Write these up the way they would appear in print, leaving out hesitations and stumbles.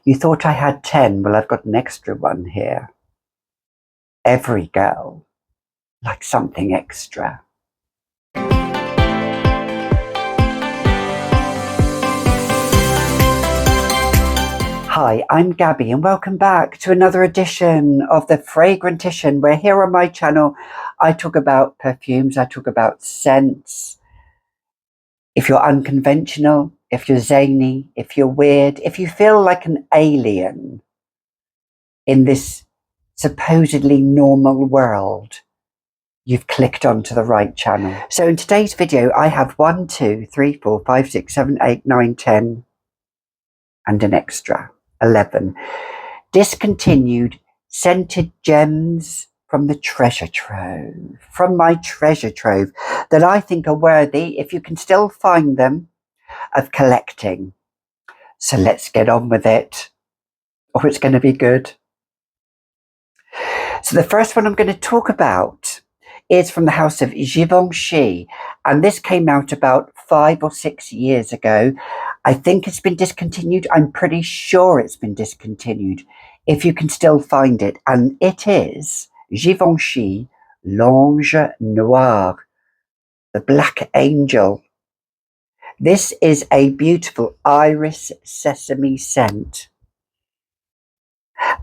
You thought I had 10? Well, I've got an extra one here. Every girl likes something extra. Hi, I'm Gabby and welcome back to another edition of the Fragrantician, where here on my channel I talk about perfumes, I talk about scents. If you're unconventional, if you're zany, if you're weird, if you feel like an alien in this supposedly normal world, you've clicked onto the right channel. So in today's video I have 1, 2, 3, 4, 5, 6, 7, 8, 9, 10 and an extra 11 discontinued scented gems from the treasure trove, from my treasure trove, that I think are worthy, if you can still find them, of collecting. So let's get on with it, or it's going to be good. So the first one I'm going to talk about is from the house of Givenchy, and this came out about 5 or 6 years ago. I think it's been discontinued. I'm pretty sure it's been discontinued, if you can still find it. And it is Givenchy L'Ange Noir, the Black Angel. This is a beautiful iris sesame scent,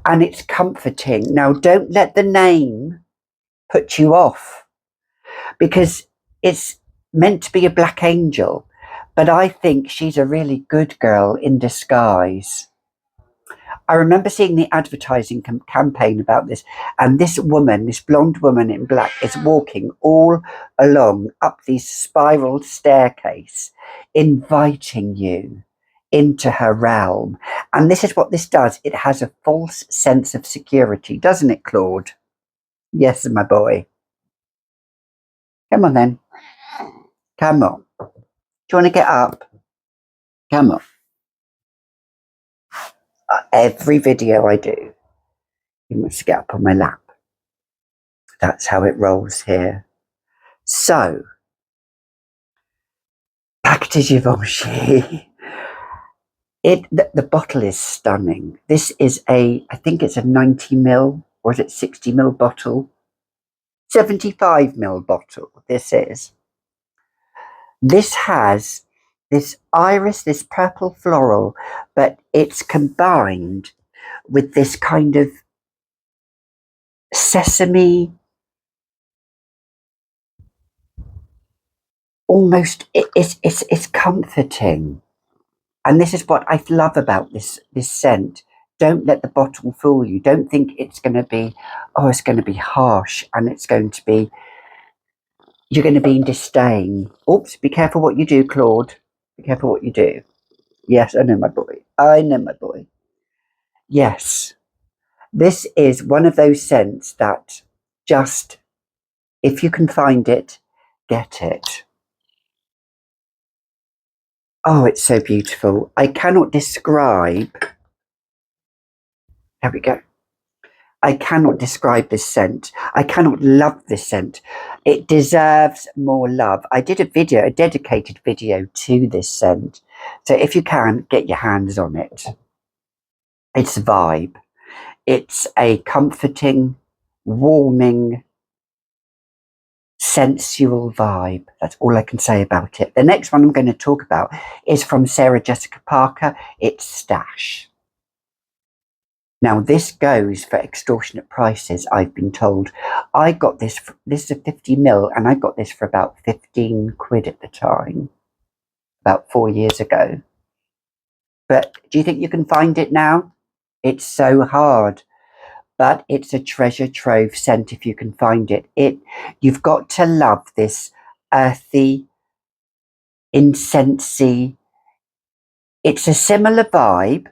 and it's comforting. Now, don't let the name put you off, because it's meant to be a black angel, but I think she's a really good girl in disguise. I remember seeing the advertising campaign about this, and this woman, this blonde woman in black, is walking all along up this spiral staircase, inviting you into her realm. And this is what this does. It has a false sense of security, doesn't it, Claude? Yes, my boy. Come on then. Come on. Do you want to get up? Come on. Every video I do, you must get up on my lap. That's how it rolls here. So, back to Givenchy. The bottle is stunning. This is I think it's a 90ml, or is it 60ml bottle? 75ml bottle, this is. This has this iris, this purple floral, but it's combined with this kind of sesame, almost, it's comforting. And this is what I love about this scent. Don't let the bottle fool you. Don't think it's going to be, oh, it's going to be harsh and it's going to be, you're going to be in disdain. Oops, be careful what you do, Claude. Be careful what you do. Yes, I know, my boy. I know, my boy. Yes. This is one of those scents that just, if you can find it, get it. Oh, it's so beautiful. I cannot describe. There we go. I cannot describe this scent. I cannot love this scent. It deserves more love. I did a video, a dedicated video to this scent. So if you can, get your hands on it. It's a vibe. It's a comforting, warming, sensual vibe. That's all I can say about it. The next one I'm going to talk about is from Sarah Jessica Parker. It's Stash. Now, this goes for extortionate prices, I've been told. I got this, this is a 50ml, and I got this for about 15 quid at the time, about 4 years ago. But do you think you can find it now? It's so hard, but it's a treasure trove scent if you can find it. You've got to love this earthy, incensey. It's a similar vibe.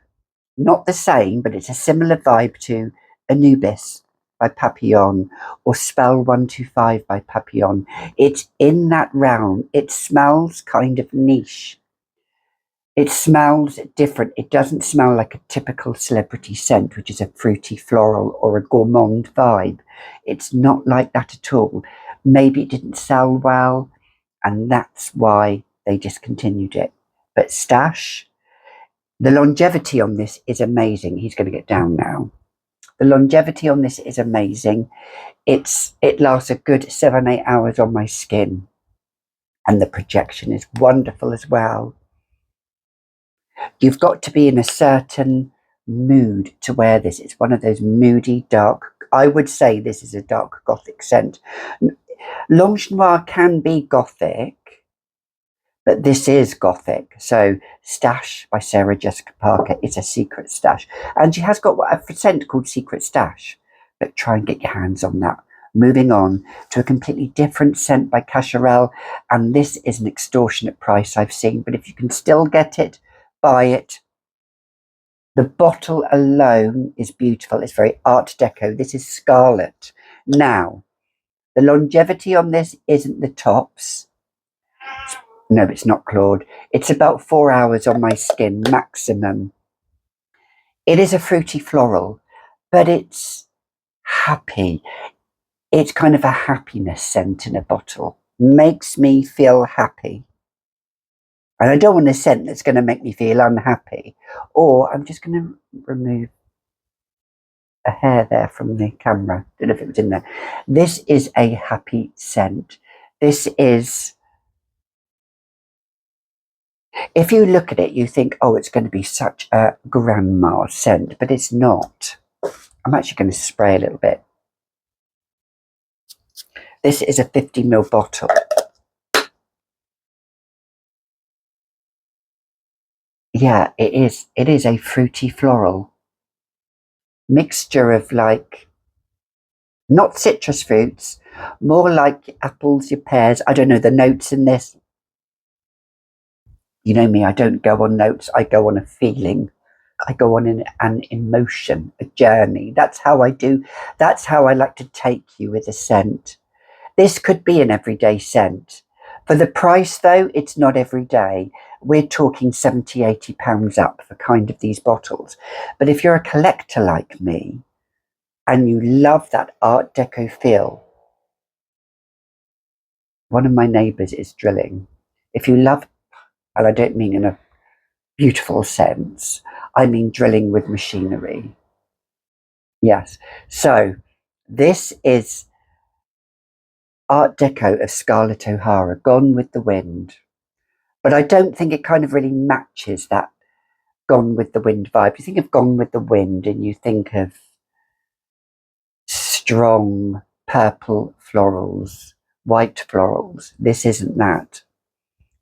Not the same, but it's a similar vibe to Anubis by Papillon, or Spell 125 by Papillon. It's in that realm. It smells kind of niche. It smells different. It doesn't smell like a typical celebrity scent, which is a fruity floral or a gourmand vibe. It's not like that at all. Maybe it didn't sell well, and that's why they discontinued it. But Stash, The longevity on this is amazing. He's going to get down now. The longevity on this is amazing. It lasts a good 7-8 hours on my skin. And the projection is wonderful as well. You've got to be in a certain mood to wear this. It's one of those moody, dark, I would say this is a dark gothic scent. L'Ange Noir can be gothic, but this is gothic. So Stash by Sarah Jessica Parker is a secret stash. And she has got a scent called Secret Stash, but try and get your hands on that. Moving on to a completely different scent by Cacharel, and this is an extortionate price I've seen, but if you can still get it, buy it. The bottle alone is beautiful. It's very Art Deco. This is Scarlet. Now, the longevity on this isn't the tops. No, it's not Claude. It's about 4 hours on my skin, maximum. It is a fruity floral, but it's happy. It's kind of a happiness scent in a bottle. Makes me feel happy. And I don't want a scent that's going to make me feel unhappy. Or I'm just going to remove a hair there from the camera. Don't know if it was in there. This is a happy scent. This is... If you look at it, you think, oh, it's going to be such a grandma scent, but it's not. I'm actually going to spray a little bit. This is a 50ml bottle. Yeah, it is. It is a fruity floral mixture of, like, not citrus fruits, more like apples, your pears. I don't know the notes in this. You know me, I don't go on notes. I go on a feeling. I go on an emotion, a journey. That's how I do. That's how I like to take you with a scent. This could be an everyday scent. For the price, though, it's not every day. We're talking £70–80 up for kind of these bottles. But if you're a collector like me and you love that Art Deco feel, one of my neighbours is drilling. If you love, and I don't mean in a beautiful sense, I mean drilling with machinery. Yes. So this is Art Deco of Scarlett O'Hara, Gone with the Wind. But I don't think it kind of really matches that Gone with the Wind vibe. You think of Gone with the Wind and you think of strong purple florals, white florals. This isn't that.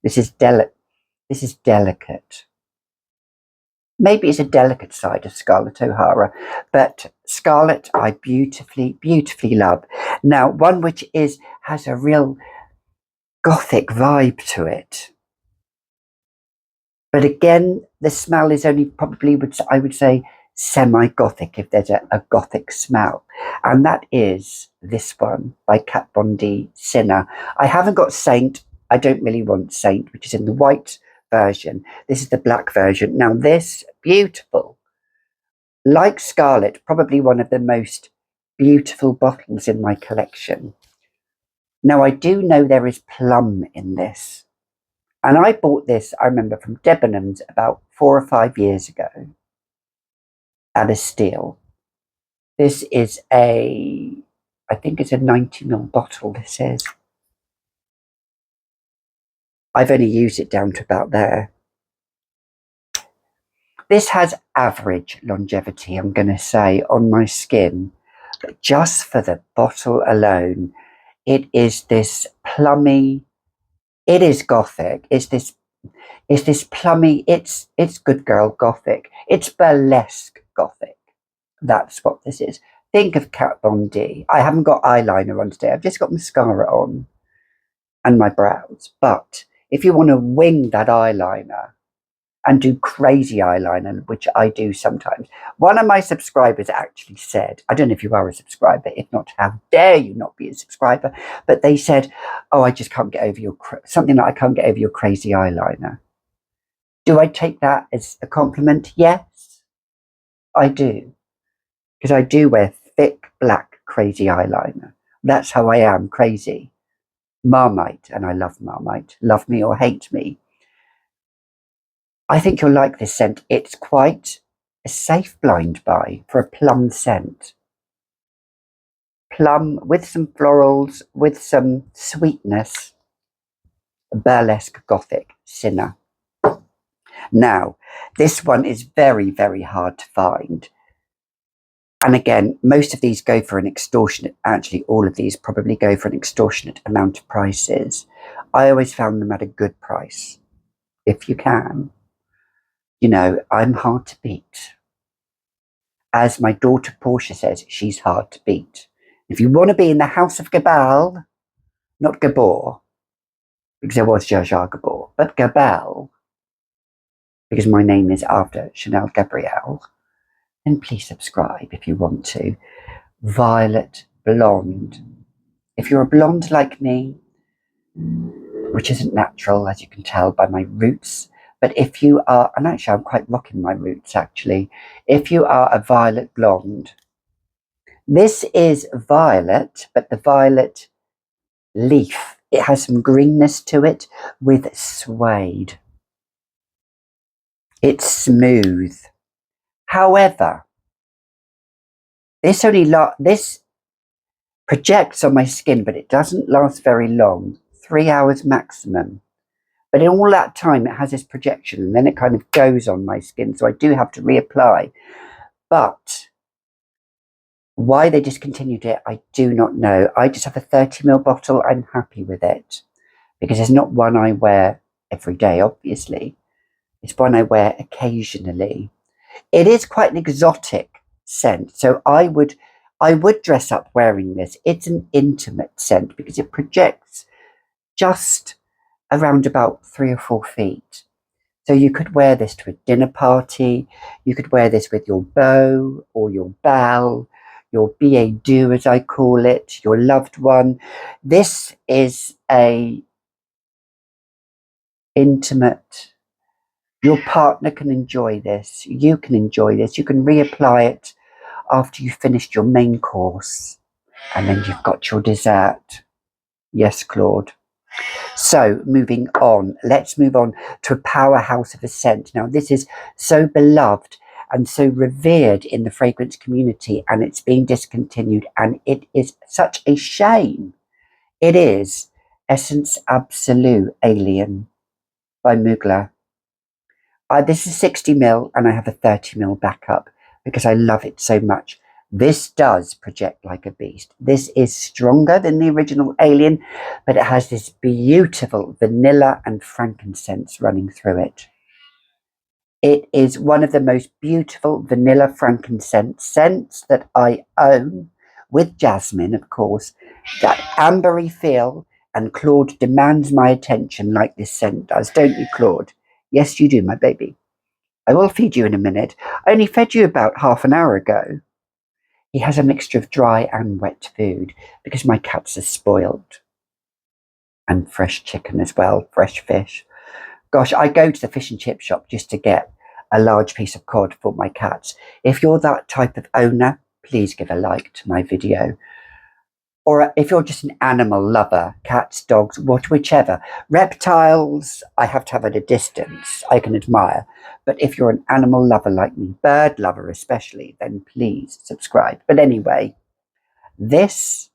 This is delicate. Maybe it's a delicate side of Scarlett O'Hara, but Scarlett I beautifully love. Now, one which has a real gothic vibe to it. But again, the smell is only probably, I would say, semi-gothic, if there's a gothic smell. And that is this one by Kat Von D, Sinner. I haven't got Saint. I don't really want Saint, which is in the white version. This is the black version. Now this, beautiful. Like Scarlet, probably one of the most beautiful bottles in my collection. Now I do know there is plum in this. And I bought this, I remember, from Debenhams about 4 or 5 years ago at a steal. This is I think it's a 90ml bottle, this is. I've only used it down to about there. This has average longevity, I'm going to say, on my skin. But just for the bottle alone, it is this plummy, it is gothic. It's this plummy, it's good girl gothic. It's burlesque gothic. That's what this is. Think of Kat Von D. I haven't got eyeliner on today. I've just got mascara on and my brows. But if you want to wing that eyeliner and do crazy eyeliner, which I do sometimes, one of my subscribers actually said, I don't know if you are a subscriber, if not, how dare you not be a subscriber, but they said, oh, I just can't get over something like I can't get over your crazy eyeliner. Do I take that as a compliment? Yes, I do. Because I do wear thick, black, crazy eyeliner. That's how I am, crazy. Marmite, and I love Marmite. Love me or hate me. I think you'll like this scent. It's quite a safe blind buy for a plum scent. Plum with some florals, with some sweetness, burlesque gothic sinner. Now, this one is very, very hard to find. And again, most of these go for an extortionate, actually all of these probably go for an extortionate amount of prices. I always found them at a good price, if you can. You know, I'm hard to beat. As my daughter Portia says, she's hard to beat. If you want to be in the house of Gabelle, not Gabor, because there was Jar Jar Gabor, but Gabelle, because my name is after Chanel Gabrielle, then please subscribe if you want to. Violet blonde. If you're a blonde like me, which isn't natural, as you can tell by my roots, but if you are, and actually I'm quite rocking my roots actually, if you are a violet blonde, this is violet, but the violet leaf, it has some greenness to it with suede. It's smooth. However, this projects on my skin, but it doesn't last very long, 3 hours maximum. But in all that time, it has this projection, and then it kind of goes on my skin, so I do have to reapply. But why they discontinued it, I do not know. I just have a 30ml bottle. I'm happy with it because it's not one I wear every day, obviously. It's one I wear occasionally. It is quite an exotic scent, so I would dress up wearing this. It's an intimate scent because it projects just around about 3 or 4 feet. So you could wear this to a dinner party. You could wear this with your beau or your belle, your billet doux, as I call it, your loved one. This is a intimate. Your partner can enjoy this. You can enjoy this. You can reapply it after you've finished your main course. And then you've got your dessert. Yes, Claude. So moving on, let's move on to a powerhouse of a scent. Now, this is so beloved and so revered in the fragrance community, and it's being discontinued, and it is such a shame. It is Essence Absolute Alien by Mugler. This is 60ml, and I have a 30ml backup because I love it so much. This does project like a beast. This is stronger than the original Alien, but it has this beautiful vanilla and frankincense running through it. It is one of the most beautiful vanilla frankincense scents that I own, with jasmine, of course. That ambery feel, and Claude demands my attention like this scent does, don't you, Claude? Yes, you do, my baby. I will feed you in a minute. I only fed you about half an hour ago. He has a mixture of dry and wet food because my cats are spoiled. And fresh chicken as well, fresh fish. Gosh, I go to the fish and chip shop just to get a large piece of cod for my cats. If you're that type of owner, please give a like to my video. Or if you're just an animal lover, cats, dogs, whichever. Reptiles, I have to have at a distance. I can admire. But if you're an animal lover like me, bird lover especially, then please subscribe. But anyway, this,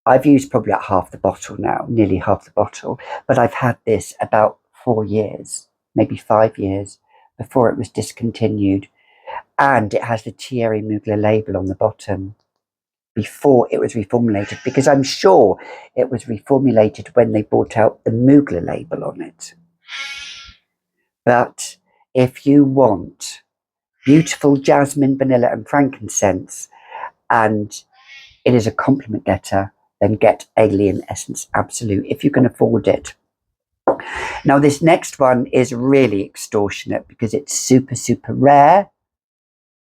I've used probably about half the bottle now, nearly half the bottle. But I've had this about 4 years, maybe 5 years, before it was discontinued. And it has the Thierry Mugler label on the bottom, before it was reformulated, because I'm sure it was reformulated when they brought out the Mugler label on it. But if you want beautiful jasmine, vanilla and frankincense, and it is a compliment getter, then get Alien Essence Absolute if you can afford it. Now this next one is really extortionate because it's super, super rare.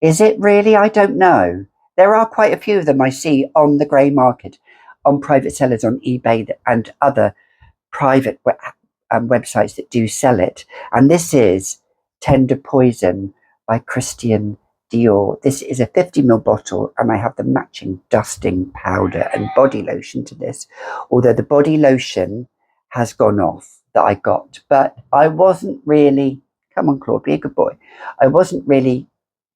Is it really? I don't know. There are quite a few of them I see on the grey market, on private sellers on eBay and other private websites that do sell it. And this is Tender Poison by Christian Dior. This is a 50ml bottle, and I have the matching dusting powder and body lotion to this. Although the body lotion has gone off. that I got, but I wasn't really, come on Claude, be a good boy. I wasn't really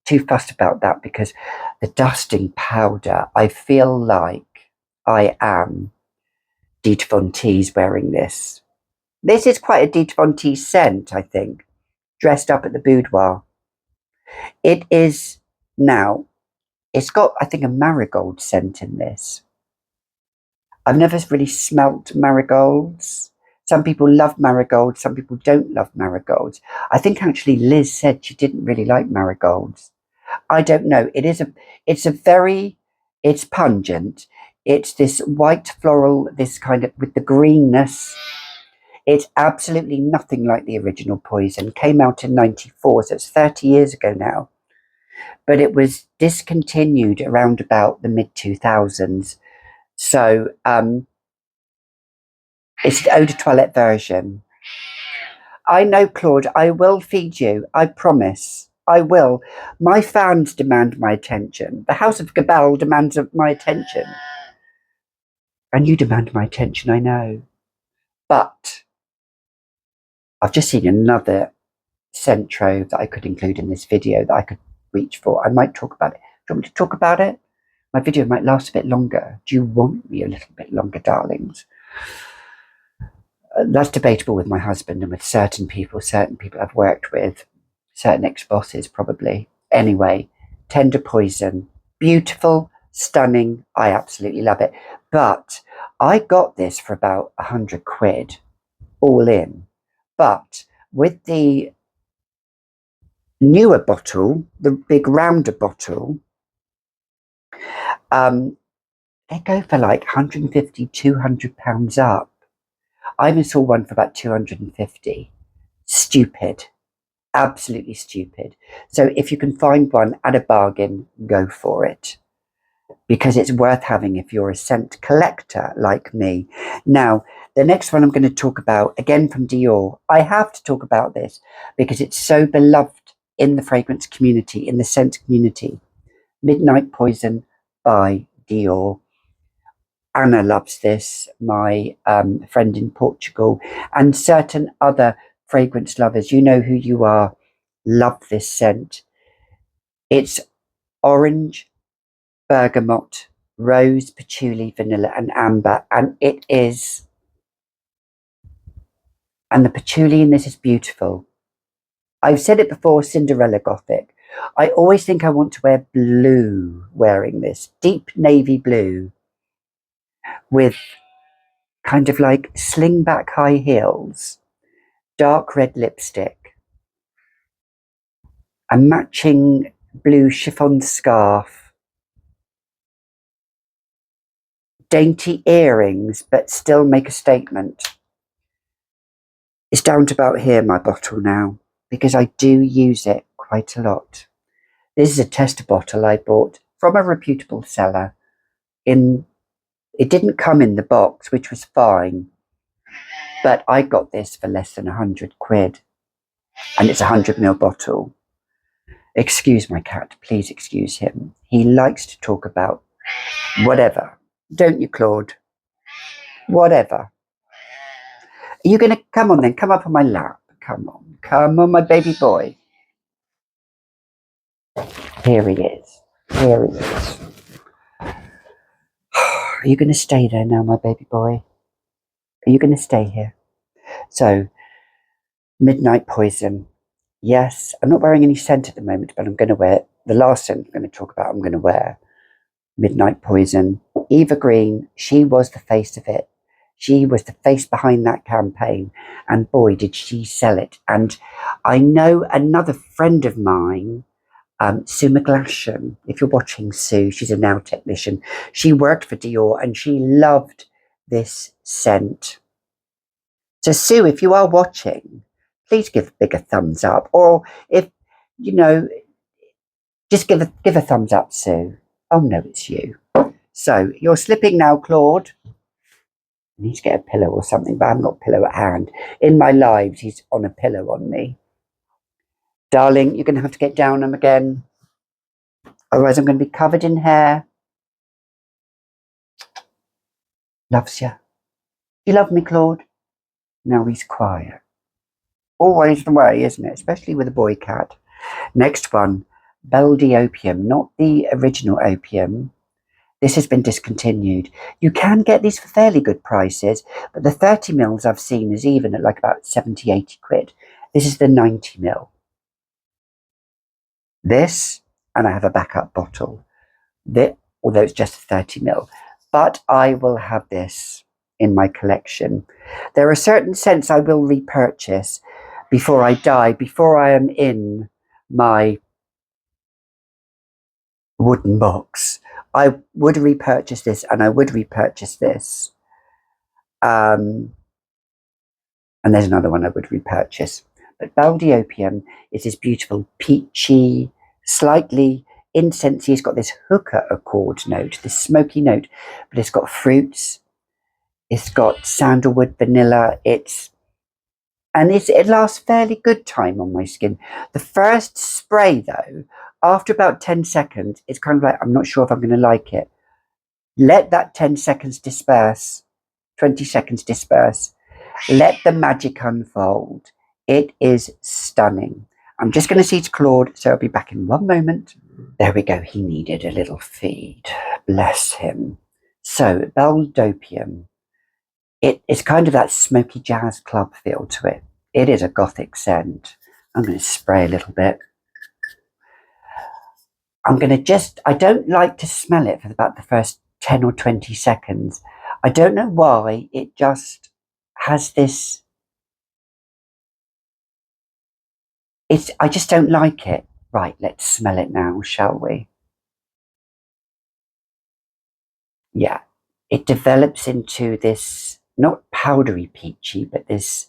too fussed about that because the dusting powder, I feel like I am Dita Von Teese wearing this. This is quite a Dita Von Teese scent, I think, dressed up at the boudoir. It is now, it's got, I think, a marigold scent in this. I've never really smelt marigolds. Some people love marigolds, some people don't love marigolds. I think actually Liz said she didn't really like marigolds. I don't know. It's pungent. It's this white floral, this kind of, with the greenness. It's absolutely nothing like the original Poison. Came out in 94, so it's 30 years ago now. But it was discontinued around about the mid-2000s. So it's the eau de toilette version. I know, Claude, I will feed you. I promise. I will. My fans demand my attention. The House of Gabelle demands my attention. And you demand my attention, I know. But I've just seen another scent trove that I could include in this video that I could reach for. I might talk about it. Do you want me to talk about it? My video might last a bit longer. Do you want me a little bit longer, darlings? That's debatable with my husband and with certain people I've worked with, certain ex-bosses probably. Anyway, Tender Poison, beautiful, stunning. I absolutely love it. But I got this for about 100 quid, all in. But with the newer bottle, the big rounder bottle, they go for like 150, 200 pounds up. I even saw one for about 250. Stupid. Absolutely stupid. So if you can find one at a bargain, go for it. Because it's worth having if you're a scent collector like me. Now, the next one I'm going to talk about, again from Dior. I have to talk about this because it's so beloved in the fragrance community, in the scent community. Midnight Poison by Dior. Anna loves this, my friend in Portugal, and certain other fragrance lovers. You know who you are. Love this scent. It's orange, bergamot, rose, patchouli, vanilla, and amber, and it is. And the patchouli in this is beautiful. I've said it before, Cinderella Gothic. I always think I want to wear blue wearing this, deep navy blue, with kind of like sling back high heels, dark red lipstick, a matching blue chiffon scarf, dainty earrings, but still make a statement. It's down to about here, my bottle now, because I do use it quite a lot. This is a tester bottle I bought from a reputable seller. It didn't come in the box, which was fine, but I got this for less than 100 quid, and it's a 100ml bottle. Excuse my cat, please excuse him. He likes to talk about whatever. Don't you, Claude? Whatever. Are you going to come on then? Come up on my lap. Come on, my baby boy. Here he is. Here he is. Are you going to stay there now, my baby boy? Are you going to stay here? So, Midnight Poison. Yes, I'm not wearing any scent at the moment, but I'm going to wear the last scent I'm going to talk about. I'm going to wear Midnight Poison. Eva Green, she was the face of it. She was the face behind that campaign, and boy, did she sell it. And I know another friend of mine, Sue McGlashan, if you're watching, Sue, she's a nail technician. She worked for Dior and she loved this scent. So Sue, if you are watching, please give a bigger thumbs up, or if, you know, just give a thumbs up, Sue. Oh no, it's you. So you're slipping now, Claude. I need to get a pillow or something, but I haven't got a pillow at hand. In my lives, he's on a pillow on me. Darling, you're going to have to get down him again. Otherwise, I'm going to be covered in hair. Loves you. You love me, Claude? Now he's quiet. Always the way, isn't it? Especially with a boy cat. Next one, Belle Opium, not the original opium. This has been discontinued. You can get these for fairly good prices, but the 30 mils I've seen is even at like about 70, 80 quid. This is the 90 mil. This, and I have a backup bottle. This, although it's just 30 mil. But I will have this in my collection. There are certain scents I will repurchase before I die, before I am in my wooden box. I would repurchase this, and I would repurchase this. And there's another one I would repurchase. But Belle Opium is this beautiful peachy, slightly incensey. It's got this hooker accord note, this smoky note, but it's got fruits. It's got sandalwood, vanilla. It lasts fairly good time on my skin. The first spray, though, after about 10 seconds, it's kind of like, I'm not sure if I'm going to like it. Let that 10 seconds disperse, 20 seconds disperse. Let the magic unfold. It is stunning. I'm just going to see to Claude, so I'll be back in one moment. There we go. He needed a little feed. Bless him. So, Belle Opium. It's kind of that smoky jazz club feel to it. It is a gothic scent. I'm going to spray a little bit. I don't like to smell it for about the first 10 or 20 seconds. I don't know why, it just has this, I just don't like it. Right, let's smell it now, shall we? Yeah, it develops into this, not powdery peachy, but this,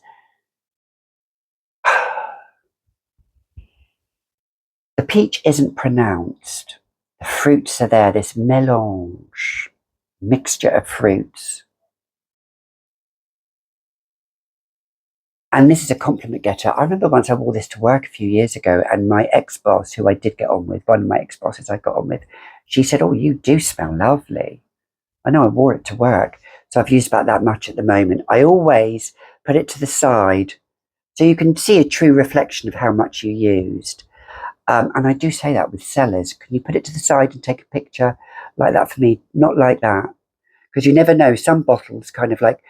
the peach isn't pronounced. The fruits are there, this mélange, mixture of fruits. And this is a compliment getter. I remember once I wore this to work a few years ago, and my ex-boss, who I did get on with, one of my ex-bosses I got on with, she said, "Oh, you do smell lovely." I know I wore it to work, so I've used about that much at the moment. I always put it to the side so you can see a true reflection of how much you used. And I do say that with sellers. Can you put it to the side and take a picture like that for me? Not like that. Because you never know. Some bottles kind of like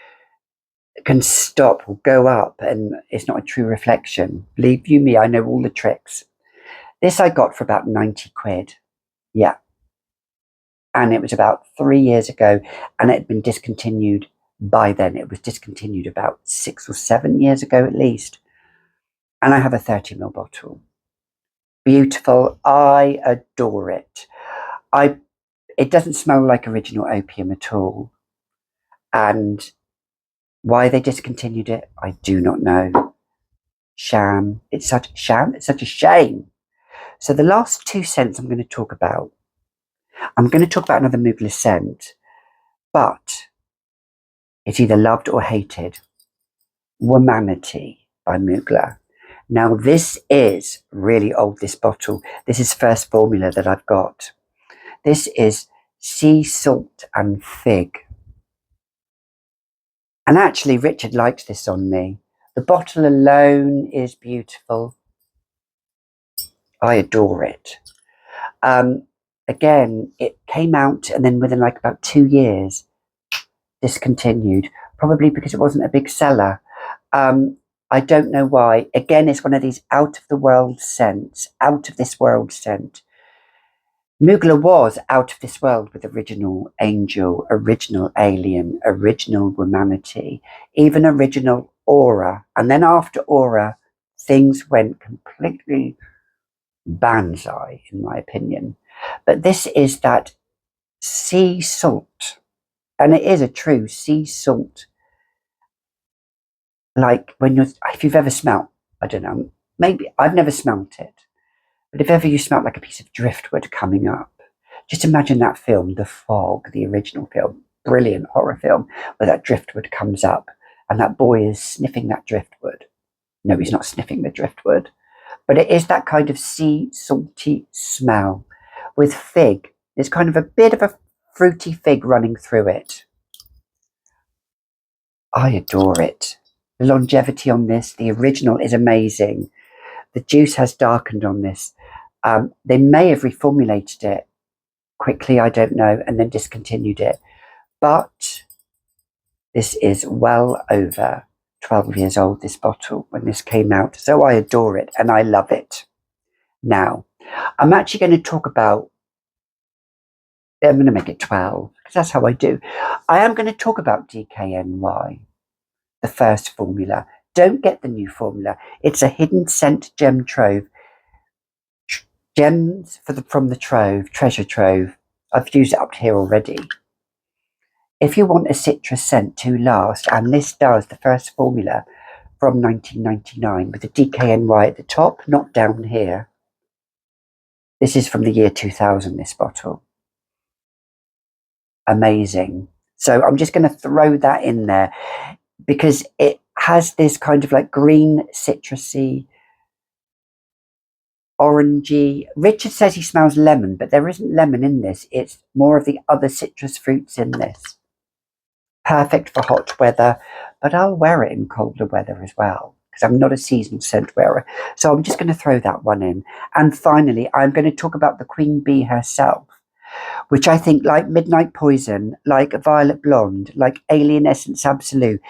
can stop or go up and it's not a true reflection. Believe you me, I know all the tricks. This I got for about 90 quid. Yeah. And it was about 3 years ago, and it had been discontinued by then. It was discontinued about 6 or 7 years ago at least. And I have a 30 ml bottle. Beautiful. I adore it. It doesn't smell like original opium at all. And why they discontinued it, I do not know. Sham. It's such a shame. So the last two scents I'm going to talk about. I'm going to talk about another Mugler scent, but it's either loved or hated. Womanity by Mugler. Now this is really old, this bottle. This is first formula that I've got. This is sea salt and fig. And actually Richard likes this on me. The bottle alone is beautiful. I adore it. Again, it came out and then within like about 2 years, discontinued, probably because it wasn't a big seller. I don't know why. Again, it's one of these out of the world scents, out of this world scent. Mugler was out of this world with original angel, original alien, original womanity, even original aura. And then after aura, things went completely banzai, in my opinion. But this is that sea salt, and it is a true sea salt. Like if you've ever smelt, I don't know, maybe I've never smelt it, but if ever you smelt like a piece of driftwood coming up, just imagine that film, The Fog, the original film, brilliant horror film, where that driftwood comes up and that boy is sniffing that driftwood. No, he's not sniffing the driftwood, but it is that kind of sea salty smell with fig. There's kind of a bit of a fruity fig running through it. I adore it. The longevity on this, the original, is amazing. The juice has darkened on this. They may have reformulated it quickly, I don't know, and then discontinued it. But this is well over 12 years old, this bottle, when this came out. So I adore it and I love it. Now, I'm actually going to talk about, I'm going to make it 12 because that's how I do. I am going to talk about DKNY, the first formula. Don't get the new formula. It's a hidden scent gem trove. Gems from the trove, treasure trove. I've used it up to here already. If you want a citrus scent to last, and this does, the first formula from 1999 with the DKNY at the top, not down here. This is from the year 2000, this bottle. Amazing. So I'm just going to throw that in there because it has this kind of like green, citrusy, orangey. Richard says he smells lemon, but there isn't lemon in this. It's more of the other citrus fruits in this. Perfect for hot weather, but I'll wear it in colder weather as well because I'm not a seasonal scent wearer. So I'm just going to throw that one in. And finally, I'm going to talk about the Queen Bee herself, which I think, like Midnight Poison, like Violet Blonde, like Alien Essence Absolute,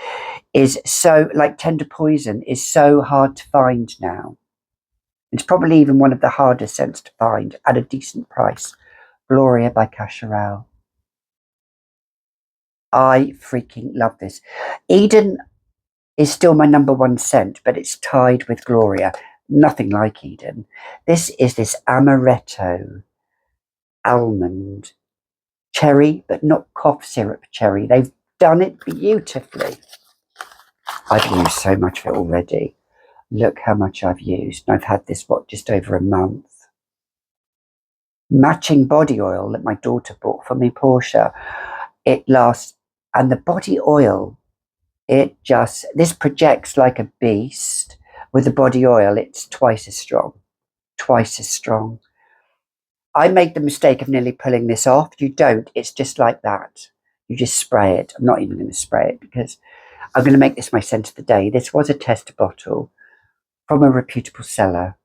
is so, like Tender Poison, is so hard to find now. It's probably even one of the hardest scents to find at a decent price. Gloria by Cacharel. I freaking love this. Eden is still my #1 scent, but it's tied with Gloria. Nothing like Eden. This is this amaretto, almond, cherry, but not cough syrup cherry. They've done it beautifully. I've used so much of it already. Look how much I've used. And I've had this, just over a month. Matching body oil that my daughter bought for me, Portia. It lasts, and the body oil, this projects like a beast. With the body oil, it's twice as strong. Twice as strong. I made the mistake of nearly pulling this off. You don't. It's just like that. You just spray it. I'm not even going to spray it because I'm going to make this my scent of the day. This was a tester bottle from a reputable seller,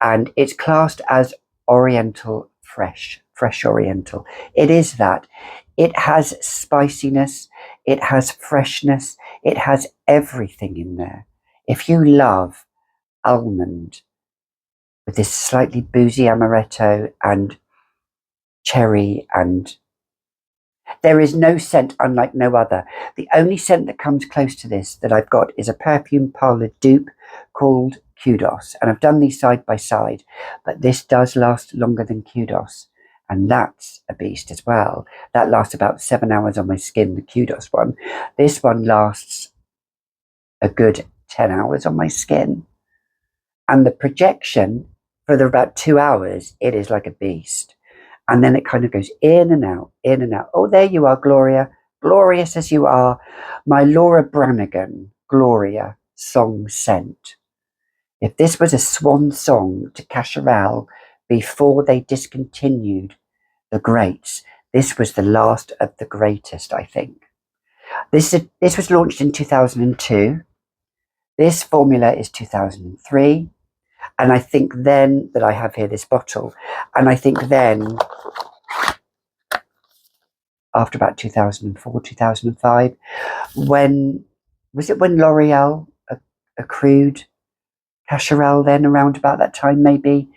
and it's classed as Oriental fresh Oriental. It is that. It has spiciness, it has freshness, it has everything in there. If you love almond with this slightly boozy amaretto and cherry, and there is no scent unlike no other. The only scent that comes close to this that I've got is a perfume parlor dupe called Kudos, and I've done these side by side, but this does last longer than Kudos, and that's a beast as well. That lasts about 7 hours on my skin, the Kudos one. This one lasts a good 10 hours on my skin, and the projection for about 2 hours, it is like a beast. And then it kind of goes in and out, in and out. Oh, there you are, Gloria. Glorious as you are. My Laura Branigan, Gloria song scent. If this was a swan song to Cacharel before they discontinued the greats, this was the last of the greatest, I think. This was launched in 2002. This formula is 2003. And I think then that I have here this bottle, and I think then after about 2004, 2005, when L'Oreal accrued Cacharel, then around about that time, maybe,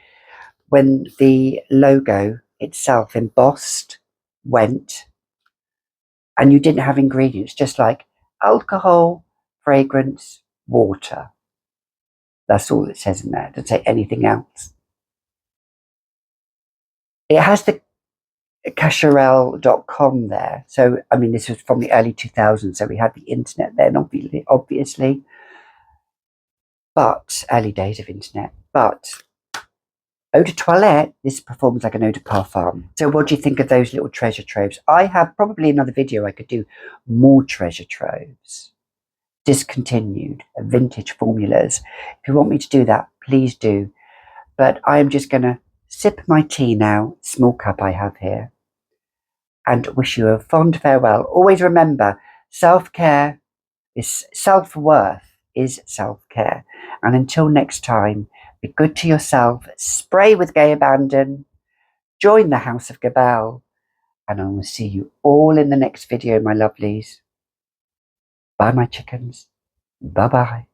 when the logo itself embossed went, and you didn't have ingredients, just like alcohol, fragrance, water. That's all it says in there. It doesn't say anything else. It has the Cacharel.com there. So, I mean, this was from the early 2000s, so we had the internet then, obviously. But, early days of internet. But, eau de toilette, this performs like an eau de parfum. So what do you think of those little treasure troves? I have probably another video I could do more treasure troves. Discontinued, vintage formulas. If you want me to do that, please do. But I am just going to sip my tea now, small cup I have here, and wish you a fond farewell. Always remember, self-care It's self-worth is self-care. And until next time, be good to yourself, spray with gay abandon, join the House of Gabelle, and I will see you all in the next video, my lovelies. Bye, my chickens. Bye-bye.